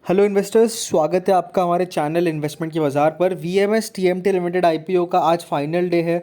Hello investors, स्वागत है आपका हमारे चैनल इन्वेस्टमेंट के बाज़ार पर। वीएमएस टीएमटी लिमिटेड आईपीओ का आज फाइनल डे है।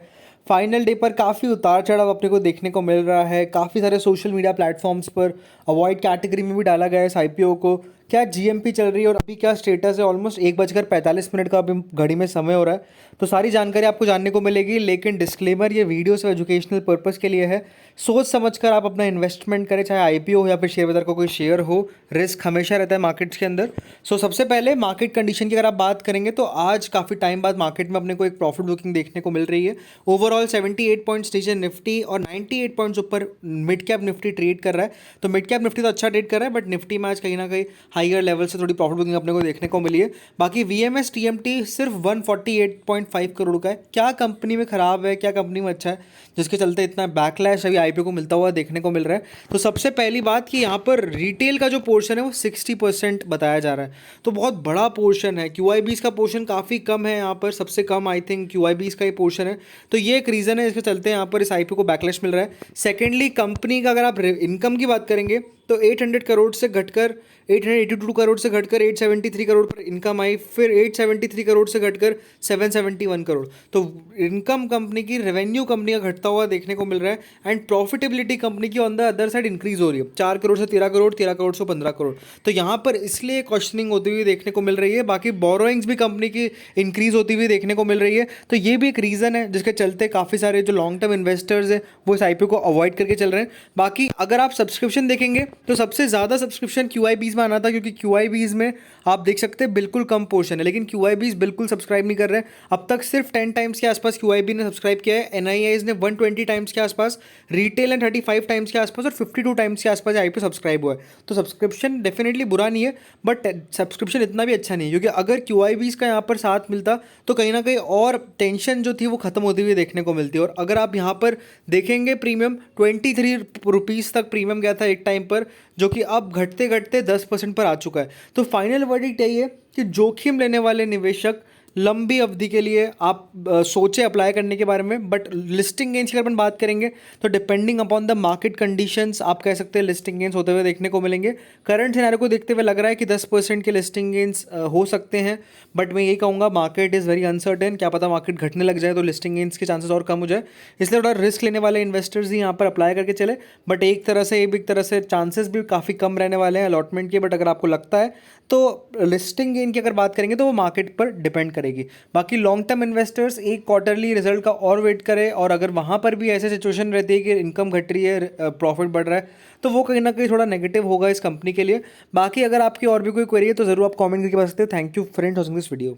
फाइनल डे पर काफ़ी उतार चढ़ाव अपने को देखने को मिल रहा है। काफ़ी सारे सोशल मीडिया प्लेटफॉर्म्स पर अवॉइड कैटेगरी में भी डाला गया है इस आईपीओ को। क्या जीएमपी चल रही है और अभी क्या स्टेटस है? ऑलमोस्ट 1:45 का अभी घड़ी में समय हो रहा है, तो सारी जानकारी आपको जानने को मिलेगी। लेकिन डिस्क्लेमर, ये वीडियो सिर्फ एजुकेशनल पर्पज़ के लिए है। सोच समझकर आप अपना इन्वेस्टमेंट करें, चाहे आईपीओ हो या फिर शेयर बाजार का कोई शेयर हो। रिस्क हमेशा रहता है मार्केट्स के अंदर। सबसे पहले मार्केट कंडीशन की अगर आप बात करेंगे तो आज काफ़ी टाइम बाद मार्केट में अपने को एक प्रॉफिट बुकिंग देखने को मिल रही है। ओवरऑल 78 पॉइंट्स नीचे निफ्टी और 98 पॉइंट्स ऊपर मिड कैप निफ्टी ट्रेड कर रहा है। तो मिड कैप निफ्टी तो अच्छा ट्रेड कर रहा है, बट निफ्टी में आज कहीं ना कहीं हाईयर लेवल से थोड़ी प्रॉफिट बुकिंग अपने को देखने को मिली है। बाकी वीएमएस टीएमटी सिर्फ 148.5 करोड़ का है। क्या कंपनी में खराब है, क्या कंपनी में अच्छा है, जिसके चलते इतना बैकलैश अभी आईपीओ को मिलता हुआ देखने को मिल रहा है? तो सबसे पहली बात कि यहाँ पर रिटेल का जो पोर्शन है वो 60% बताया जा रहा है, तो बहुत बड़ा पोर्शन है। क्यूआईबीज का पोर्शन काफ़ी कम है यहाँ पर, सबसे कम आई थिंक क्यूआईबीज का ये पोर्शन है। तो ये एक रीज़न है इसके चलते यहाँ पर इस आईपीओ को बैकलैश मिल रहा है। सेकेंडली, कंपनी का अगर आप इनकम की बात करेंगे तो 800 करोड़ से घटकर 882 करोड़ से घटकर 873 करोड़ पर इनकम आई, फिर 873 करोड़ से घटकर 771 करोड़। तो इनकम कंपनी की, रेवेन्यू कंपनी का घटता हुआ देखने को मिल रहा है। एंड प्रॉफिटेबिलिटी कंपनी की on the other side increase हो रही है, 4 करोड़ से 13 करोड़, 13 करोड़ से 15 करोड़। तो यहाँ पर इसलिए क्वेश्चनिंग होती हुई देखने को मिल रही है। बाकी बोरोइंग्स भी कंपनी की इंक्रीज होती हुई देखने को मिल रही है। तो ये भी एक रीज़न है जिसके चलते काफ़ी सारे जो लॉन्ग टर्म इन्वेस्टर्स हैं वो इस आईपीओ को अवॉइड करके चल रहे हैं। बाकी अगर आप सब्सक्रिप्शन देखेंगे तो सबसे ज़्यादा सब्सक्रिप्शन क्यूआईबीज में आना था, क्योंकि क्यूआईबीज में आप देख सकते हैं बिल्कुल कम पोर्शन है, लेकिन क्यूआईबीज बिल्कुल सब्सक्राइब नहीं कर रहे हैं। अब तक सिर्फ 10 टाइम्स के आसपास क्यूआईबी ने सब्सक्राइब किया है, एनआईआईज ने 120 टाइम्स के आसपास, रिटेल ने 35 टाइम्स के आसपास और 52 टाइम्स के आसपास आईपीओ सब्सक्राइब हुआ है। तो सब्सक्रिप्शन डेफिनेटली बुरा नहीं है, बट सब्सक्रिप्शन इतना भी अच्छा नहीं है, क्योंकि अगर क्यूआईबीज का यहाँ पर साथ मिलता तो कहीं ना कहीं और टेंशन जो थी वो खत्म होती हुई देखने को मिलती है। और अगर आप यहाँ पर देखेंगे, प्रीमियम 23 रुपीज़ तक प्रीमियम गया था एक टाइम पर, जो कि अब घटते घटते 10% पर आ चुका है। तो फाइनल वर्डिक्ट यही है कि जोखिम लेने वाले निवेशक लंबी अवधि के लिए आप सोचे अप्लाई करने के बारे में। बट लिस्टिंग गेंस की अगर अपन बात करेंगे तो depending upon the market conditions आप कह सकते हैं लिस्टिंग गेंस होते हुए देखने को मिलेंगे। करंट सिनेरियो को देखते हुए लग रहा है कि 10% के लिस्टिंग गेंस हो सकते हैं, बट मैं यही कहूँगा मार्केट इज़ वेरी अनसर्टेन। क्या पता मार्केट घटने लग जाए तो लिस्टिंग गेंस के चांसेस और कम हो जाए, इसलिए थोड़ा रिस्क लेने वाले इन्वेस्टर्स ही यहाँ पर अप्लाई करके चले। बट एक तरह से, एक तरह से चांसेस भी काफ़ी कम रहने वाले हैं अलॉटमेंट के। बट अगर आपको लगता है तो लिस्टिंग गेन की अगर बात करेंगे तो वो मार्केट पर डिपेंड करेगी। बाकी लॉन्ग टर्म इन्वेस्टर्स एक क्वार्टरली रिजल्ट का और वेट करें, और अगर वहाँ पर भी ऐसे सिचुएशन रहती है कि इनकम घट रही है, प्रॉफिट बढ़ रहा है, तो वो कहीं ना कहीं थोड़ा नेगेटिव होगा इस कंपनी के लिए। बाकी अगर आपकी और भी कोई क्वेरी है तो ज़रूर आप कमेंट करके बता सकते हैं। Thank you friends watching this video.